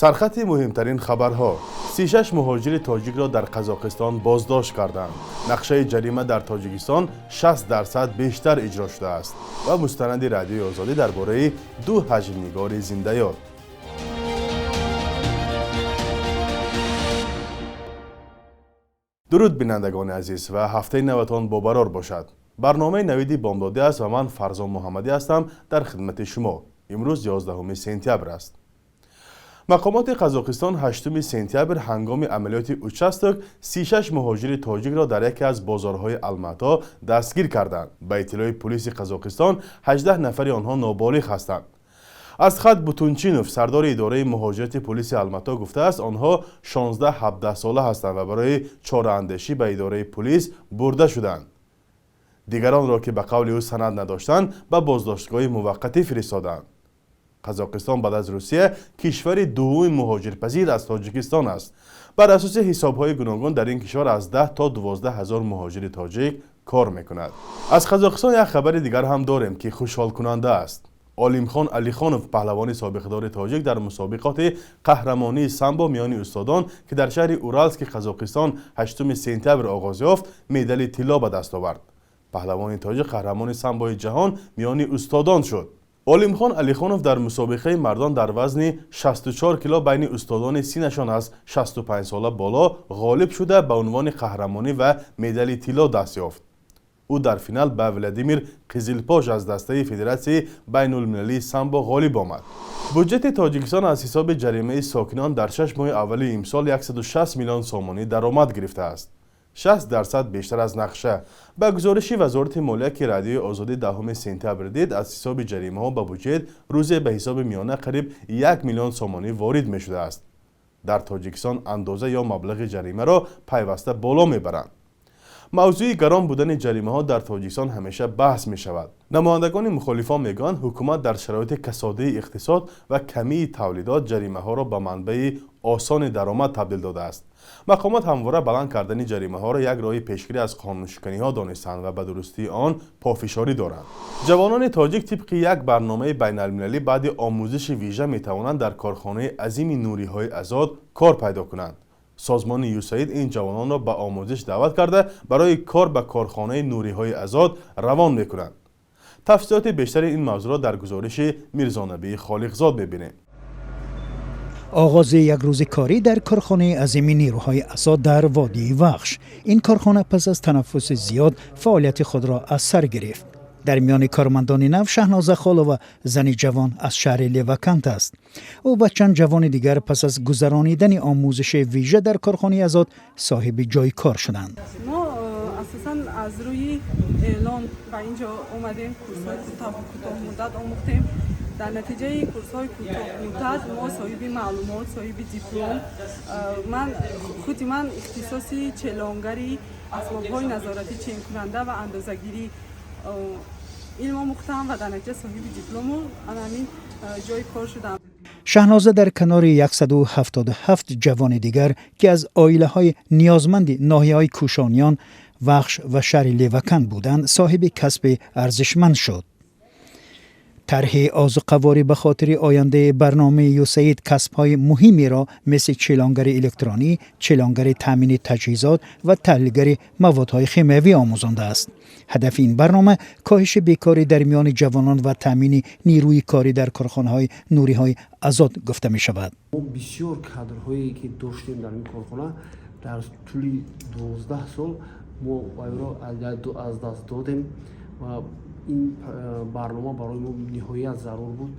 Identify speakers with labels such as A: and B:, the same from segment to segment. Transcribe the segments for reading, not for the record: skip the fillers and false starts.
A: سرخط مهمترین خبرها: 36 مهاجر تاجیک را در قزاقستان بازداشت کردند. نقشه جریمه در تاجیکستان 60% بیشتر اجرا شده است و مستند رادیوی آزادی درباره 2 حجم‌نگار زنده یاد. درود بینندگان عزیز و هفته نوتان با قرار باشد. برنامه نویدی بامدادی است و من فرزان محمدی هستم در خدمت شما. امروز 11 سپتامبر است. مقامات قزاقستان 8 سپتامبر هنگام عملیات اوچستک 36 مهاجر تاجیک را در یکی از بازارهای الماتا دستگیر کردند. به اطلاع پلیس قزاقستان 18 نفر آنها نابالغ هستند. اسخت بوتونچینوف سردار اداره مهاجرت پلیس الماتا گفته است آنها 16-17 ساله هستند و برای چاره‌اندیشی به اداره پلیس برده شدند. دیگران را که به قول او سند نداشتند به بازداشتگاه موقتی فرستادند. قزاقستان بعد از روسیه کشور دوم مهاجرپذیر از تاجیکستان است. بر اساس حساب‌های گوناگون در این کشور از 10 تا 12 هزار مهاجر تاجیک کار می‌کند. از قزاقستان یک خبر دیگر هم داریم که خوشحال کننده است. علیمخان علیخانوف پهلوان سابقدار تاجیک در مسابقات قهرمانی سامبو میان استادان که در شهر اورالسک قزاقستان 8 سپتامبر آغاز یافت مدال طلا به دست آورد. پهلوان تاجیک قهرمان سامبوی جهان میان استادان شد. علیمخان علیخانوف در مسابقه مردان در وزن 64 کیلو بین استادان سینشان از 65 ساله بالا غالب شده به عنوان قهرمانی و مدال طلا دست یافت. او در فینال به ولادیمیر قزیلپاش از دسته فدراسیون بین المللی سامبو غالب آمد. بودجت تاجیکستان از حساب جریمه ساکنان در 6 ماه اول امسال 160 میلیون سومانی درآمد گرفته است. 60% بیشتر از نقشه. به گزارش وزارت مالیه که رادیوی آزادی 10 سپتامبر دید از حساب جریمه ها به بودجت روزی به حساب میانه قریب 1 میلیون سومانی وارد می شده است. در تاجیکستان اندازه یا مبلغ جریمه را پیوسته بالا می برند. موضوع گران بودن جریمه ها در تاجیکستان همیشه بحث می شود. نمایندگان مخالفان میگن حکومت در شرایط کسادی اقتصاد و کمی تولیدات جریمه ها را به منبع آسان درآمد تبدیل داده است. مقامات همواره بلند کردن جریمه ها را یک راه پیشگیری از قانون شکنی ها دانستند و به درستی آن پافشاری دارند. جوانان تاجیک طبق یک برنامه بین المللی بعد آموزش ویژه می توانند در کارخانه عظیم نوری های آزاد کار پیدا کنند. سازمان یوساید این جوانان را به آموزش دعوت کرده برای کار به کارخانه نوری های آزاد روان می کنند. تفصیلات بیشتر این موضوع را در گزارش میرزانبی خالقزاد ببینید.
B: آغاز یک روز کاری در کارخانه عظیم نیروهای آزاد در وادی وخش. این کارخانه پس از تنفس زیاد فعالیت خود را از سر گرفت. در میان کارمندان نو شهناز خالو و زنی جوان از شهر لیوکانت است. او و چند جوان دیگر پس از گذرانیدن آموزش ویژه در کارخانه آزاد صاحب جای کار شدند.
C: ما اساساً از روی اعلان به اینجا اومدیم، کورس‌های کوتاه مدت آموختیم. در نتیجه کورس‌های کوتاه مدت ما صاحب معلومات، صاحب دیپلم، من اختصاصی چلانگری اسباب‌های نظارتی چین کننده و اندازه‌گیری علم آموختم و در نتیجه صاحب دیپلم و همین جای کار شدم.
B: شهنازه در کنار 177 جوان دیگر که از عائله‌های نیازمند ناحیه‌های کوشانیان، وخش و شهر لیوکان بودند صاحب کسب ارزشمند شد. طرح آذوقه‌واری به خاطر آینده برنامه یوساید کسب‌های مهمی را مثل چلانگر الکترونی، چلانگر تامین تجهیزات و تحلیلگر موادهای شیمیایی آموزانده است. هدف این برنامه کاهش بیکاری در میان جوانان و تامین نیروی کاری در کارخانه‌های نوری‌های آزاد گفته می شود.
D: بسیار کادرهایی که داشتیم در این کارخانه در طول 12 سال ما او از دست دادیم و این برنامه برای ما نهایت ضرور بود.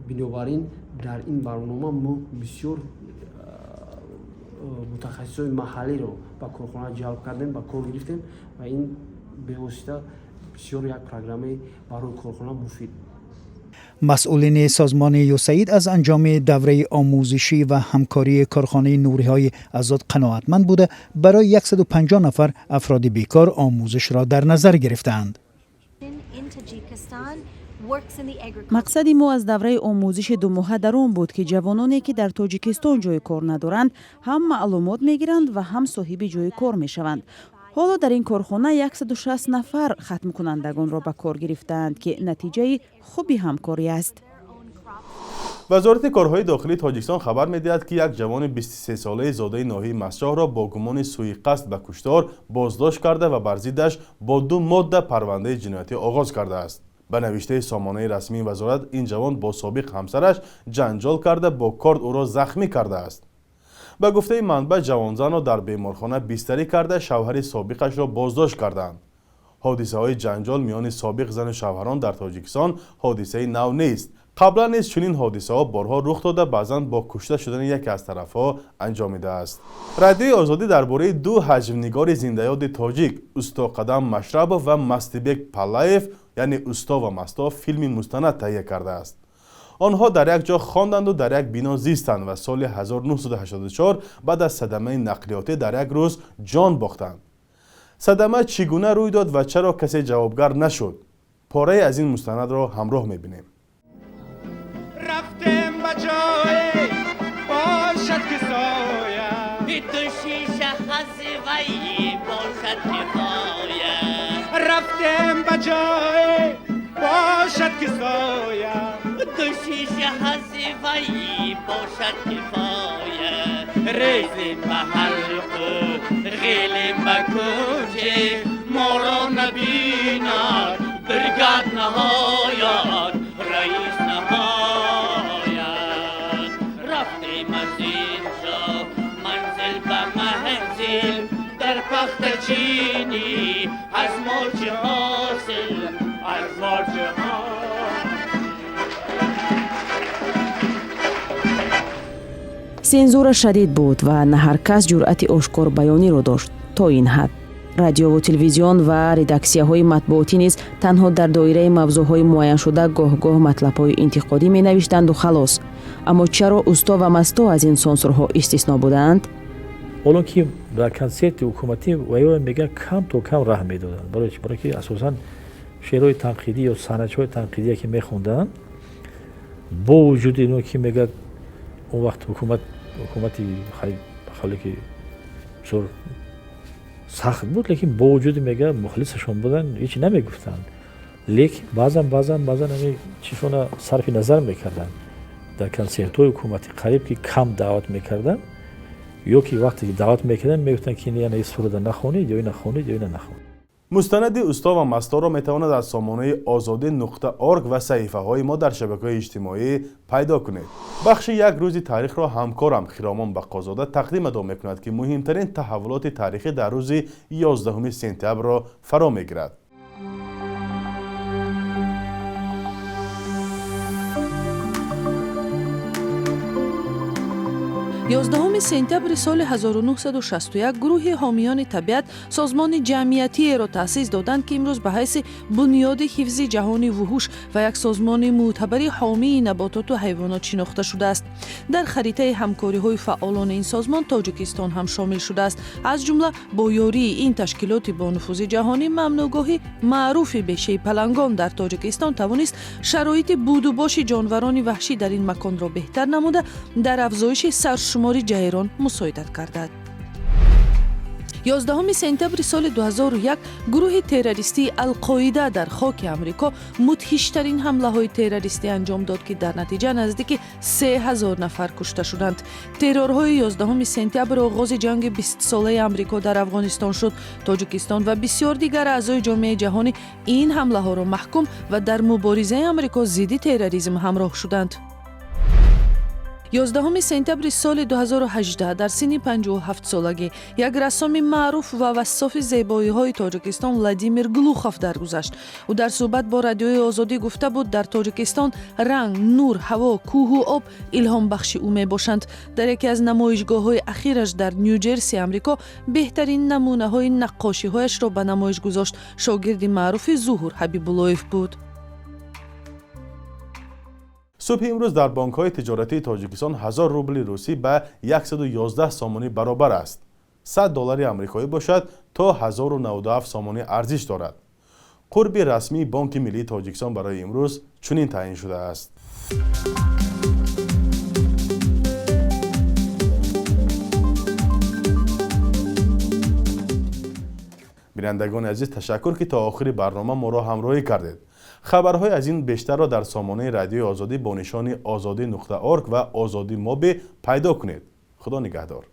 D: بنابراین در این برنامه ما بسیار متخصصای محلی رو به کارخانه جلب کردیم، به کار گرفتیم و این به واسطه بسیار یک پروگرام برای کارخانه مفید.
B: مسئولین سازمان یوساید از انجام دوره آموزشی و همکاری کارخانه نوری‌های آزاد قناعتمند بوده برای 150 نفر افراد بیکار آموزش را در نظر گرفتند.
E: مقصد ما از دوره آموزش 2 ماهه در آن بود که جوانانی که در تاجیکستان جای کار ندارند هم معلومات میگیرند و هم صاحب جای کار میشوند. حالا در این کارخانه 160 نفر ختم کنندگان را به کار گرفتند که نتیجه خوبی همکاری است.
A: وزارت کارهای داخلی تاجیکستان خبر می‌دهد که یک جوان 23 ساله زاده ناحیه مسجح را با گمان سوء قصد به کشتار بازداشت کرده و بر ضدش با 2 ماده پرونده جنایتی آغاز کرده است. به نوشته سامانه رسمی وزارت، این جوان با سابق همسرش جنجال کرده با کارد او را زخمی کرده است. به گفته منبع، جوانزن را در بیمارخانه بستری کرده شوهر سابقش را بازداشت کردند. حادثه های جنجال میان سابق زن و شوهران در تاجیکستان حادثه نو نیست. قبلا نیز چنین حادثه ها بارها رخ داده، بعضا با کشته شدن یکی از طرف ها انجامیده است. رادیوی آزادی درباره 2 حجم‌نگار زنده‌یاد تاجیک، استا قدم مشربov و مستیبک پالایف یعنی استا و مستا فیلمی مستند تهیه کرده است. آنها در یک جا خواندند و در یک بنا زیستند و سال 1984 بعد از صدمه نقلیاتی در یک روز جان باختند. صدمه چگونه روی داد و چرا کسی جوابگر نشد؟ پاره از این مستند را همراه می‌بینیم.
F: رفتم به جای باشد که سایه تو شیشه خزوی باشد کفایه رفتم به جای باشد که سایه تو شیشه خزوی باشد کفایه ریزیم به حلق غیلیم به کوچه ما را نبیند برگرد نهایت رئیس نهایت رفتیم از اینجا منزل به منزل در پخت چینی از ما چه حاصل از ما چه حاصل.
E: سنزور شدید بود و نه هر کس جرأت آشکار بیانی را داشت. تا این حد رادیو و تلویزیون و رداکسیاهای مطبوعاتی نیز تنها در دایره موضوعهای معین شده گاه مطلب‌های انتقادی می‌نوشتند و خلاص. اما چرا استا و مستا از این سانسورها استثنا بودند؟
G: حالا که در کنسرت حکومتی ویو میگه کم تا کم راه میدادن، برای که اساساً شعرهای تنقیدی یا سندهای تنقیدی که میخوندن با وجود اینو که میگه اون وقت حکومتی خیلی که بسیار سخت بود، لیکن با وجود میگه مخلصشون بودن هیچ نمیگفتن، لیکن بعضا چیشون صرف نظر میکردن در کنسرت‌های حکومتی قریب که کم دعوت میکردن یا که وقتی دعوت میکردن میگفتن که نه این سرود نخونید یا این نخونید یا این نخونید.
A: مستند استا و مستا را میتواند از سامانه azadi.org و صحیفه های ما در شبکه‌های اجتماعی پیدا کنید. بخش یک روز تاریخ را همکارم خرامان بقازاده تقدیم ادامه میکند که مهمترین تحولات تاریخی در روز 11 سپتامبر را فرا میگیرد.
H: 11 سپتامبر سال 1961 گروه حامیان طبیعت سازمان جمعیتی را تأسیس دادند که امروز به حیث بنیاد حفظ جهان وحوش و یک سازمان معتبر حامی نباتات و حیوانات شناخته شده است. در خریطه همکاری‌های فعالان این سازمان تاجیکستان هم شامل شده است. از جمله با یاری این تشکیلات با نفوذ جهانی ممنوعگاه معروف بشه پلنگان در تاجیکستان توانست شرایط بود و باش جانوران وحشی در این مکان را بهتر نموده در افزایش سرشماری جیران مساعدت کردند. 11 سپتامبر سال 2001 گروه تروریستی القاعده در خاک امریکا مدهشترین حمله های تروریستی انجام داد که در نتیجه نزدیک 3000 نفر کشته شدند. ترورهای 11 سپتامبر آغاز جنگ 20 ساله امریکا در افغانستان شد. تاجیکستان و بسیار دیگر اعضای جامعه جهانی این حمله ها را محکوم و در مبارزه امریکا ضد تروریسم همراه شدند. 11 سپتامبر سال 2018 در سن 57 سالگی یک رسام معروف و وصاف زیبایی‌های تاجیکستان ولادیمیر گلوخوف درگذشت. او در صحبت با رادیوی آزادی گفته بود در تاجیکستان رنگ، نور، هوا، کوه و آب الهام بخش او میباشند. در یکی از نمایشگاه‌های اخیرش در نیوجرسی آمریکا بهترین نمونه‌های نقاشی‌هایش را به نمایش گذاشت. شاگرد معروف ظهور حبیب‌اللهیف بود.
A: صبح امروز در بانک‌های تجارتی تاجیکستان 1000 روبل روسی به 111 سامانی برابر است. 100 دلار آمریکایی باشد تا 1097 سامانی ارزش دارد. قرب رسمی بانک ملی تاجیکستان برای امروز چنین تعیین شده است. بینندگان عزیز، تشکر که تا آخر برنامه ما را همراهی کردید. خبرهای از این بیشتر را در سامانه رادیوی آزادی با نشان azadi.org و azadi mobi پیدا کنید. خدا نگهدار.